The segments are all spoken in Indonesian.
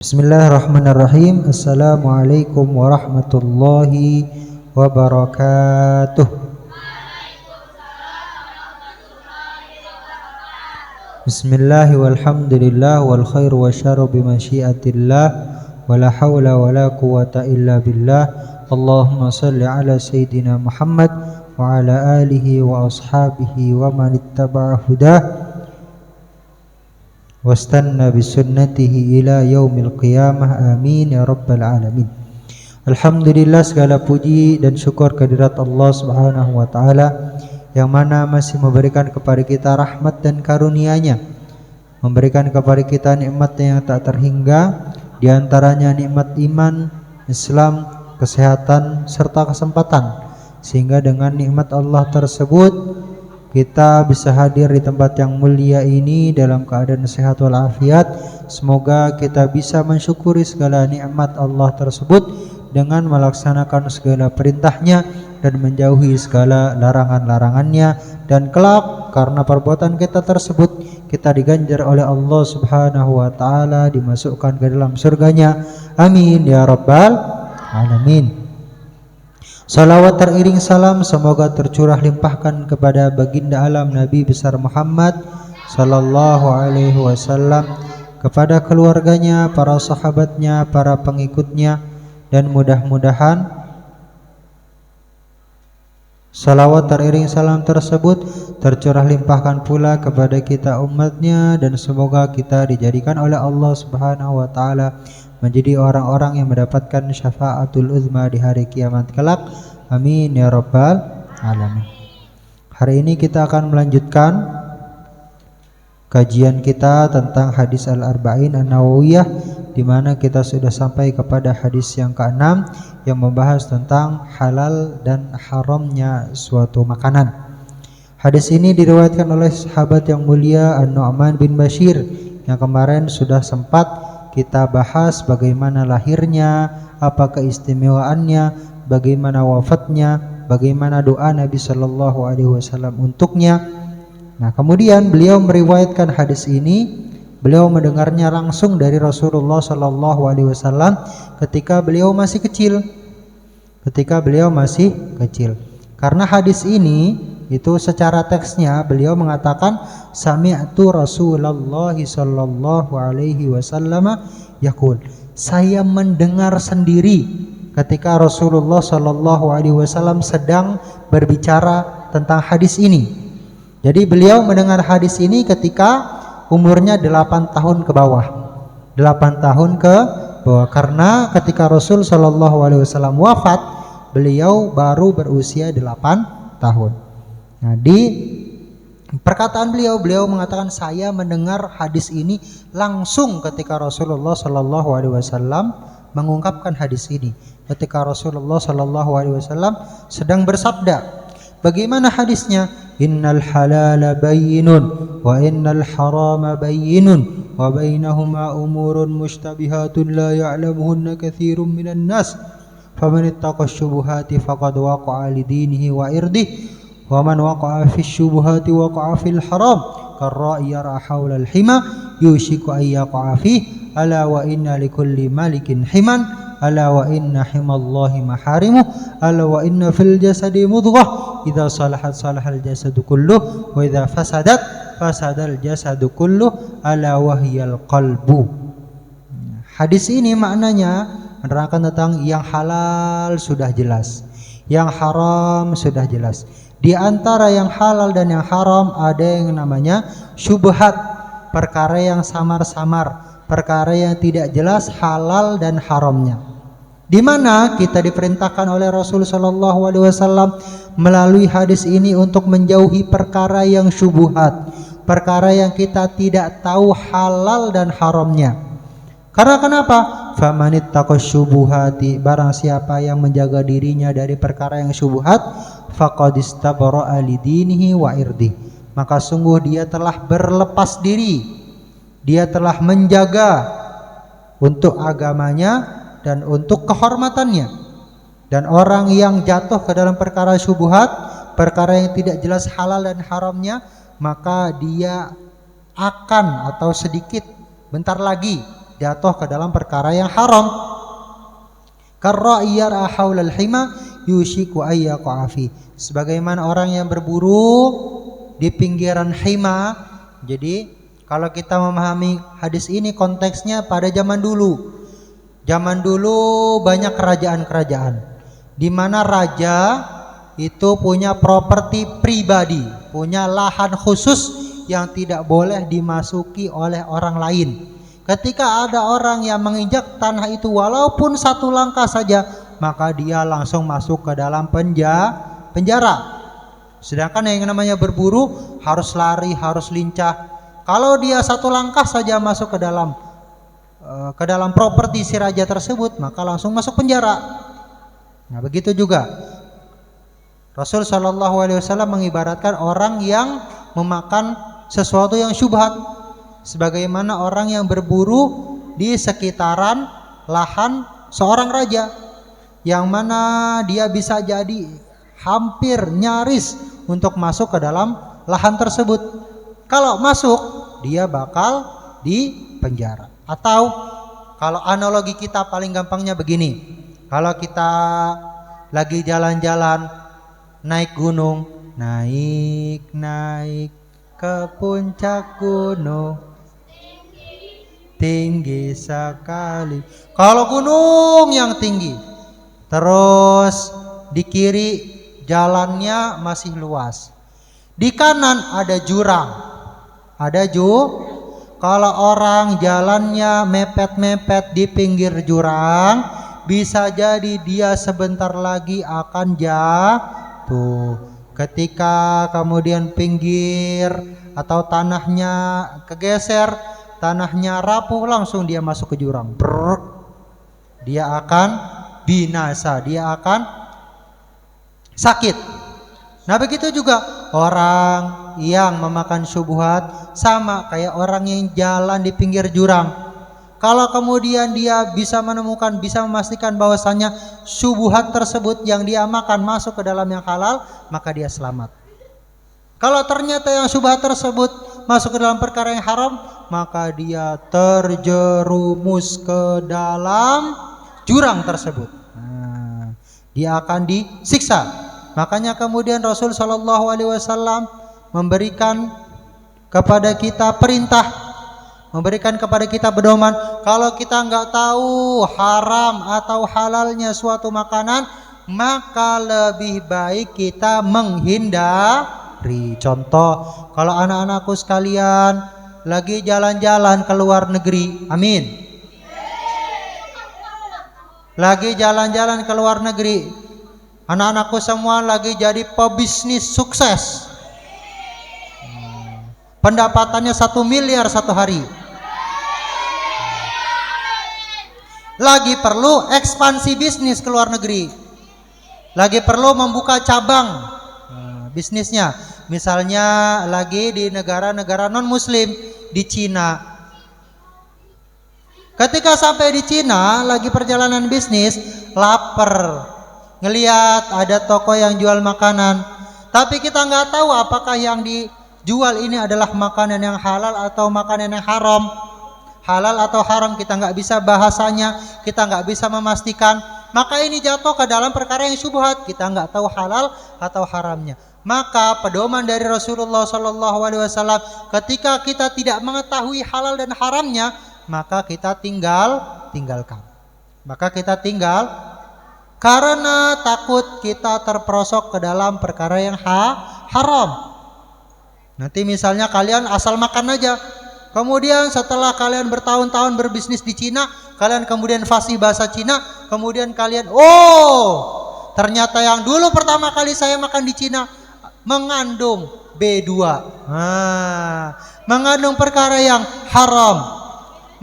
Bismillahirrahmanirrahim. Assalamualaikum warahmatullahi wabarakatuh. Bismillahi walhamdulillah wal khairu wasyaru bimasyiatillah wala hawla wala quwata illa billah. Allahumma salli ala sayyidina Muhammad wa ala alihi wa ashabihi wa man ittaba'a hudah wastanna bisunnatihi ila yaumil qiyamah, amin ya rabbal alamin. Alhamdulillah, segala puji dan syukur kehadirat Allah Subhanahu wa taala yang mana masih memberikan kepada kita rahmat dan karunia-Nya, memberikan kepada kita nikmat yang tak terhingga, di antaranya nikmat iman, Islam, kesehatan serta kesempatan, sehingga dengan nikmat Allah tersebut kita bisa hadir di tempat yang mulia ini dalam keadaan sehat walafiat. Semoga kita bisa mensyukuri segala nikmat Allah tersebut dengan melaksanakan segala perintahnya dan menjauhi segala larangan-larangannya. Dan kelak karena perbuatan kita tersebut kita diganjar oleh Allah Subhanahu wa ta'ala, dimasukkan ke dalam surganya. Amin ya rabbal alamin. Salawat teriring salam semoga tercurah limpahkan kepada baginda alam Nabi besar Muhammad sallallahu alaihi wasallam, kepada keluarganya, para sahabatnya, para pengikutnya, dan mudah-mudahan salawat teriring salam tersebut tercurah limpahkan pula kepada kita umatnya, dan semoga kita dijadikan oleh Allah Subhanahu wa ta'ala menjadi orang-orang yang mendapatkan syafaatul uzma di hari kiamat kelak. Amin ya rabbal alamin. Hari ini kita akan melanjutkan kajian kita tentang hadis Al-Arba'in An-Nawawiyah, di mana kita sudah sampai kepada hadis yang ke-6 yang membahas tentang halal dan haramnya suatu makanan. Hadis ini diriwayatkan oleh sahabat yang mulia An-Nu'man bin Bashir, yang kemarin sudah sempat kita bahas bagaimana lahirnya, apa keistimewaannya, bagaimana wafatnya, bagaimana doa Nabi Shallallahu Alaihi Wasallam untuknya. Nah, kemudian beliau meriwayatkan hadis ini, beliau mendengarnya langsung dari Rasulullah Shallallahu Alaihi Wasallam ketika beliau masih kecil. Karena hadis ini itu secara teksnya beliau mengatakan sami'tu Rasulullah sallallahu alaihi wasallam yaqul, saya mendengar sendiri ketika Rasulullah sallallahu alaihi wasallam sedang berbicara tentang hadis ini. Jadi beliau mendengar hadis ini ketika umurnya 8 tahun ke bawah. 8 tahun ke bawah, karena ketika Rasul sallallahu alaihi wasallam wafat, beliau baru berusia 8 tahun. Nah, di perkataan beliau mengatakan saya mendengar hadis ini langsung ketika Rasulullah Shallallahu Alaihi Wasallam mengungkapkan hadis ini. Ketika Rasulullah Shallallahu Alaihi Wasallam sedang bersabda, bagaimana hadisnya? Innal halala bayyinun wa innal harama bayyinun wa bainahuma umurun mushtabihatun la ya'lamuhunna katsirun minan nas faman ittaqa syubuhati faqad waqa'a li dinihi wa irdihi wa man waqa'a fi syubuhati waqa'a fil haram karra'i yara hawla al-hima yushiku ay yaqa'a fihi ala wa inna likulli malikin himan ala wa inna himallahi maharimuh ala wa inna fil jasadi mudghah idza salahat salahal jasadu kulluh wa idza fasadat fasadal jasadu kulluh ala wa hiyal qalbu. Hadis ini maknanya menerangkan tentang yang halal sudah jelas, yang haram sudah jelas. Di antara yang halal dan yang haram ada yang namanya syubhat, perkara yang samar-samar, perkara yang tidak jelas halal dan haramnya. Di mana kita diperintahkan oleh Rasul sallallahu alaihi wasallam melalui hadis ini untuk menjauhi perkara yang syubhat, perkara yang kita tidak tahu halal dan haramnya. Karena kenapa? Famanittaqas syubuhati, barang siapa yang menjaga dirinya dari perkara yang syubhat, faqad istabara'a lidinihi wa irdi, maka sungguh dia telah berlepas diri, dia telah menjaga untuk agamanya dan untuk kehormatannya. Dan orang yang jatuh ke dalam perkara syubhat, perkara yang tidak jelas halal dan haramnya, maka dia akan atau sedikit bentar lagi jatuh ke dalam perkara yang haram. Karra'iyar haulal hima yushiku ayyaqafi. Sebagaimana orang yang berburu di pinggiran hima. Jadi kalau kita memahami hadis ini konteksnya pada zaman dulu. Zaman dulu banyak kerajaan-kerajaan di mana raja itu punya properti pribadi, punya lahan khusus yang tidak boleh dimasuki oleh orang lain. Ketika ada orang yang menginjak tanah itu walaupun satu langkah saja, maka dia langsung masuk ke dalam penjara. Sedangkan yang namanya berburu harus lari, harus lincah. Kalau dia satu langkah saja masuk ke dalam properti si raja tersebut, maka langsung masuk penjara. Nah, begitu juga Rasul Shallallahu Alaihi Wasallam mengibaratkan orang yang memakan sesuatu yang syubhat, sebagaimana orang yang berburu di sekitaran lahan seorang raja, yang mana dia bisa jadi hampir nyaris untuk masuk ke dalam lahan tersebut. Kalau masuk, dia bakal dipenjara. Atau kalau analogi kita paling gampangnya begini, kalau kita lagi jalan-jalan naik gunung, naik ke puncak gunung, tinggi sekali. Kalau gunung yang tinggi, terus di kiri jalannya masih luas, di kanan ada jurang, kalau orang jalannya mepet-mepet di pinggir jurang, bisa jadi dia sebentar lagi akan jatuh. Ketika kemudian pinggir atau tanahnya kegeser, tanahnya rapuh, langsung dia masuk ke jurang. Dia akan binasa, dia akan sakit. Nah, begitu juga orang yang memakan syubhat, sama kayak orang yang jalan di pinggir jurang. Kalau kemudian dia bisa menemukan, bisa memastikan bahwasanya syubhat tersebut yang dia makan masuk ke dalam yang halal, maka dia selamat. Kalau ternyata yang syubhat tersebut masuk ke dalam perkara yang haram, maka dia terjerumus ke dalam jurang tersebut. Nah, dia akan disiksa. Makanya kemudian Rasul Shallallahu Alaihi Wasallam memberikan kepada kita perintah, memberikan kepada kita pedoman, kalau kita nggak tahu haram atau halalnya suatu makanan, maka lebih baik kita menghindari. Contoh, kalau anak-anakku sekalian lagi jalan-jalan ke luar negeri, amin, lagi jalan-jalan ke luar negeri, anak-anakku semua lagi jadi pebisnis sukses, pendapatannya 1 miliar satu hari, lagi perlu ekspansi bisnis ke luar negeri, lagi perlu membuka cabang bisnisnya, misalnya lagi di negara-negara non muslim, di Cina. Ketika sampai di Cina lagi perjalanan bisnis, lapar, ngelihat ada toko yang jual makanan, tapi kita nggak tahu apakah yang dijual ini adalah makanan yang halal atau makanan yang haram. Halal atau haram kita nggak bisa bahasanya, kita nggak bisa memastikan, maka ini jatuh ke dalam perkara yang syubhat, kita nggak tahu halal atau haramnya. Maka pedoman dari Rasulullah SAW, ketika kita tidak mengetahui halal dan haramnya, maka kita tinggalkan. Maka kita tinggal, karena takut kita terperosok ke dalam perkara yang haram. Nanti misalnya kalian asal makan aja, kemudian setelah kalian bertahun-tahun berbisnis di Cina, kalian kemudian fasih bahasa Cina, kemudian kalian, ternyata yang dulu pertama kali saya makan di Cina mengandung B2, mengandung perkara yang haram,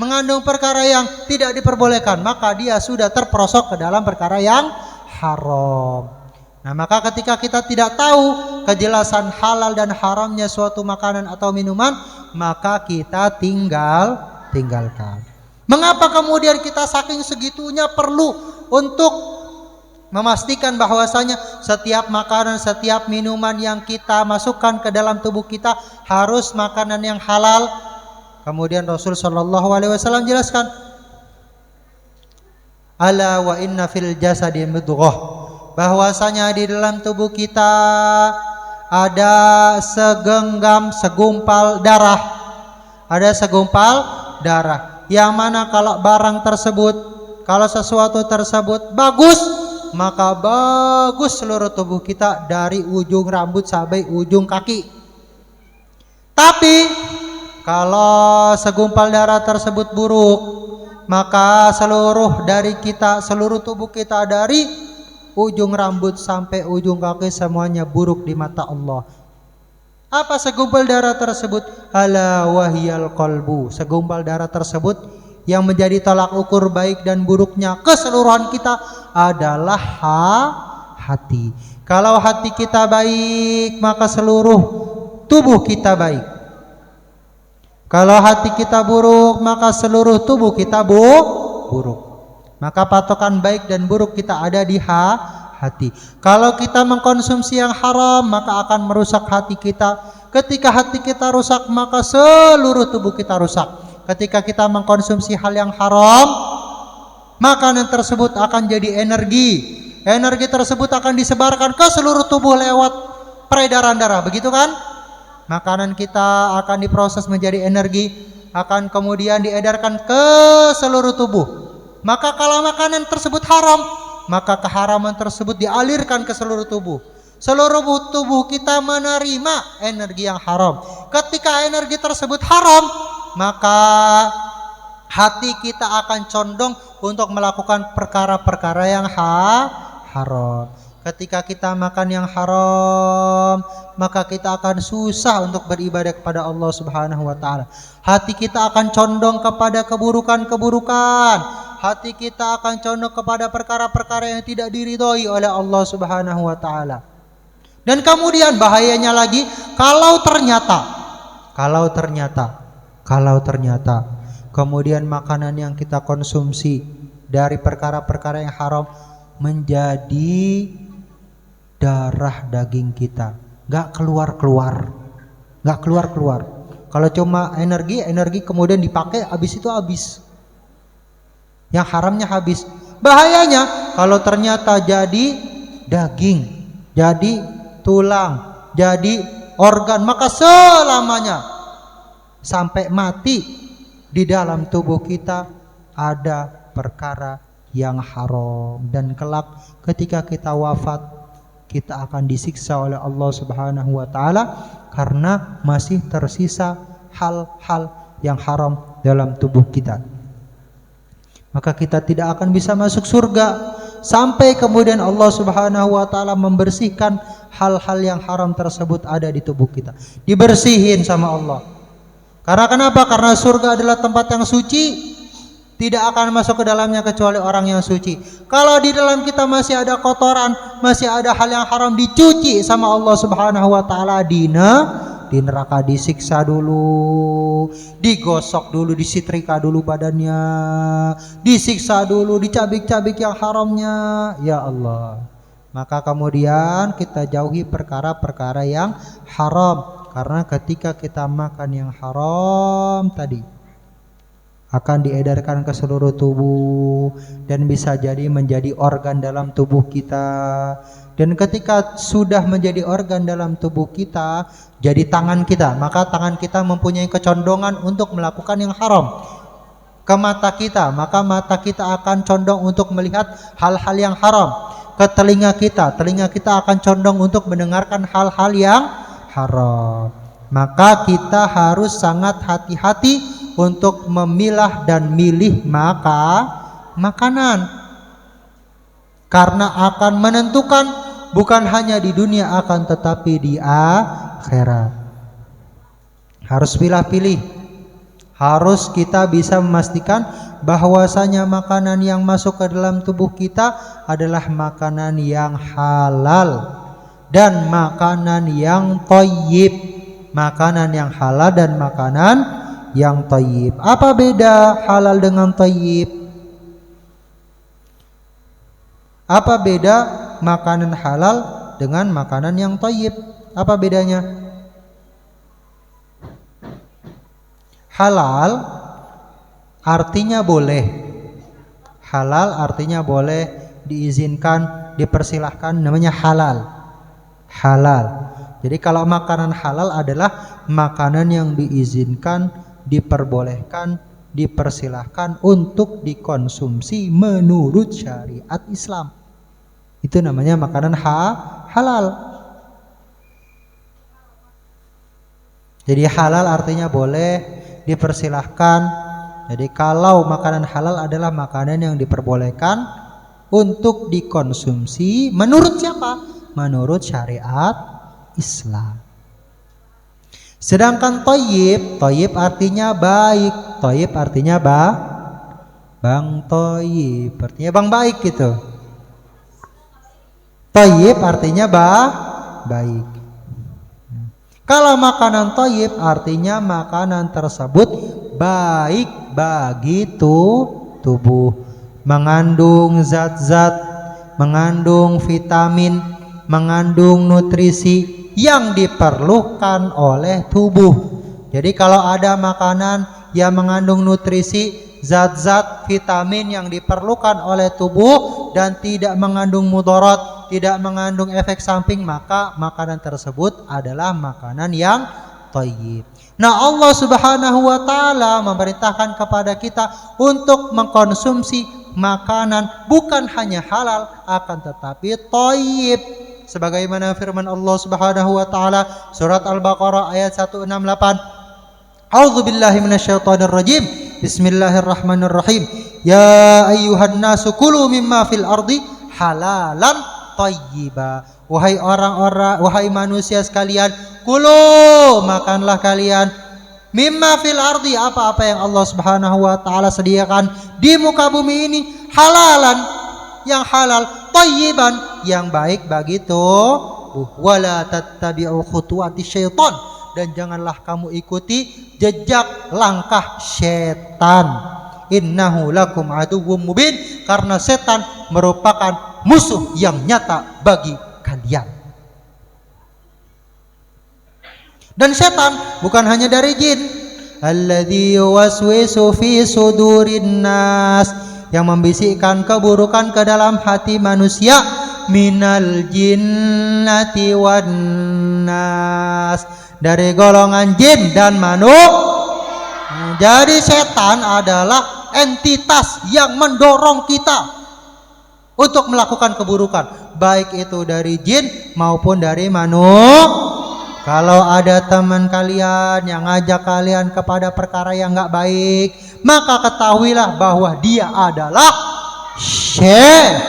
mengandung perkara yang tidak diperbolehkan, maka dia sudah terperosok ke dalam perkara yang haram. Nah, maka ketika kita tidak tahu kejelasan halal dan haramnya suatu makanan atau minuman, maka kita tinggalkan. Mengapa kemudian kita saking segitunya perlu untuk memastikan bahwasanya setiap makanan, setiap minuman yang kita masukkan ke dalam tubuh kita harus makanan yang halal? Kemudian Rasul Shallallahu Alaihi Wasallam jelaskan, Ala wa inna fil jasadi mudghah, bahwasanya di dalam tubuh kita ada segumpal darah. Ada segumpal darah. Yang mana kalau barang tersebut, kalau sesuatu tersebut bagus, maka bagus seluruh tubuh kita dari ujung rambut sampai ujung kaki. Tapi kalau segumpal darah tersebut buruk, maka seluruh dari kita, seluruh tubuh kita dari ujung rambut sampai ujung kaki semuanya buruk di mata Allah. Apa segumpal darah tersebut? Ala wahyal qalbu. Segumpal darah tersebut yang menjadi tolak ukur baik dan buruknya keseluruhan kita adalah hati. Kalau hati kita baik, maka seluruh tubuh kita baik. Kalau hati kita buruk, maka seluruh tubuh kita buruk. Maka patokan baik dan buruk kita ada di hati. Kalau kita mengkonsumsi yang haram, maka akan merusak hati kita. Ketika hati kita rusak, maka seluruh tubuh kita rusak. Ketika kita mengkonsumsi hal yang haram, makanan tersebut akan jadi energi. Energi tersebut akan disebarkan ke seluruh tubuh lewat peredaran darah, begitu kan? Makanan kita akan diproses menjadi energi, akan kemudian diedarkan ke seluruh tubuh. Maka kalau makanan tersebut haram, maka keharaman tersebut dialirkan ke seluruh tubuh. Seluruh tubuh kita menerima energi yang haram. Ketika energi tersebut haram, maka hati kita akan condong untuk melakukan perkara-perkara yang haram. Ketika kita makan yang haram, maka kita akan susah untuk beribadah kepada Allah Subhanahu wa taala. Hati kita akan condong kepada keburukan-keburukan. Hati kita akan condong kepada perkara-perkara yang tidak diridhoi oleh Allah Subhanahu wa taala. Dan kemudian bahayanya lagi, kalau ternyata kemudian makanan yang kita konsumsi dari perkara-perkara yang haram menjadi darah daging kita, nggak keluar. Kalau cuma energi kemudian dipakai, habis itu habis. Yang haramnya habis. Bahayanya kalau ternyata jadi daging, jadi tulang, jadi organ, maka selamanya sampai mati di dalam tubuh kita ada perkara yang haram, dan kelak ketika kita wafat kita akan disiksa oleh Allah Subhanahu wa taala karena masih tersisa hal-hal yang haram dalam tubuh kita. Maka kita tidak akan bisa masuk surga sampai kemudian Allah Subhanahu wa taala membersihkan hal-hal yang haram tersebut ada di tubuh kita. Dibersihin sama Allah. Karena kenapa? Karena surga adalah tempat yang suci. Tidak akan masuk ke dalamnya kecuali orang yang suci. Kalau di dalam kita masih ada kotoran, masih ada hal yang haram, dicuci sama Allah Subhanahu wa taala di neraka, disiksa dulu, digosok dulu, disetrika dulu badannya, disiksa dulu, dicabik-cabik yang haramnya, ya Allah. Maka kemudian kita jauhi perkara-perkara yang haram, karena ketika kita makan yang haram tadi akan diedarkan ke seluruh tubuh dan bisa jadi menjadi organ dalam tubuh kita. Dan ketika sudah menjadi organ dalam tubuh kita, jadi tangan kita, maka tangan kita mempunyai kecondongan untuk melakukan yang haram. Ke mata kita, maka mata kita akan condong untuk melihat hal-hal yang haram. Ke telinga kita akan condong untuk mendengarkan hal-hal yang haram. Maka kita harus sangat hati-hati untuk memilah dan milih makanan, karena akan menentukan bukan hanya di dunia akan tetapi di akhirat. Harus pilih-pilih, harus kita bisa memastikan bahwasanya makanan yang masuk ke dalam tubuh kita adalah makanan yang halal dan makanan yang thayyib. Makanan yang halal dan makanan yang thayyib. Apa beda halal dengan thayyib? Apa beda makanan halal dengan makanan yang thayyib? Apa bedanya? Halal artinya boleh. Halal artinya boleh, diizinkan, dipersilahkan, namanya halal. Halal. Jadi kalau makanan halal adalah makanan yang diizinkan, diperbolehkan, dipersilahkan untuk dikonsumsi menurut syariat Islam. Itu namanya makanan halal. Jadi halal artinya boleh, dipersilahkan. Jadi kalau makanan halal adalah makanan yang diperbolehkan untuk dikonsumsi menurut siapa? Menurut syariat Islam. Sedangkan thayyib, thayyib artinya baik, thayyib artinya bang thayyib, artinya bang baik gitu. Thayyib artinya baik. Kalau makanan thayyib artinya makanan tersebut baik bagi tubuh, mengandung zat-zat, mengandung vitamin, mengandung nutrisi yang diperlukan oleh tubuh. Jadi kalau ada makanan yang mengandung nutrisi, zat-zat, vitamin yang diperlukan oleh tubuh dan tidak mengandung mudarat, tidak mengandung efek samping, maka makanan tersebut adalah makanan yang thayyib. Nah, Allah Subhanahu wa taala memerintahkan kepada kita untuk mengkonsumsi makanan bukan hanya halal akan tetapi thayyib. Sebagaimana firman Allah Subhanahu wa taala surat Al-Baqarah ayat 168. A'udzubillahi minasyaitonir rajim. Bismillahirrahmanirrahim. Ya ayyuhan nasu kulu mimma fil ardi halalan thayyiba. Wahai orang-orang, wahai manusia sekalian, kulu, makanlah kalian mimma fil ardi, apa-apa yang Allah Subhanahu wa taala sediakan di muka bumi ini, halalan, yang halal, thayyiban, yang baik bagi tubuh. Wala tattabi'u khutuwati syaitan, dan janganlah kamu ikuti jejak langkah setan. Innahu lakum aduwwum mubin, karena setan merupakan musuh yang nyata bagi kalian. Dan setan bukan hanya dari jin, alladzi yuwaswisu fi sudurin nas, yang membisikkan keburukan ke dalam hati manusia, minal jinnati wan nas, dari golongan jin dan manusia. Jadi setan adalah entitas yang mendorong kita untuk melakukan keburukan, baik itu dari jin maupun dari manusia. Kalau ada teman kalian yang ngajak kalian kepada perkara yang nggak baik, maka ketahuilah bahwa dia adalah syaitan.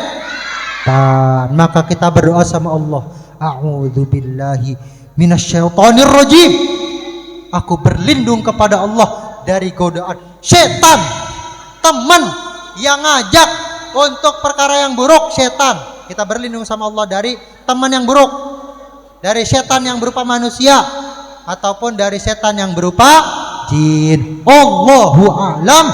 Maka kita berdoa sama Allah, a'udzubillahi minasyaitonir rajim. Aku berlindung kepada Allah dari godaan setan. Teman yang ngajak untuk perkara yang buruk, setan. Kita berlindung sama Allah dari teman yang buruk, dari setan yang berupa manusia ataupun dari setan yang berupa jin. Allahu a'lam.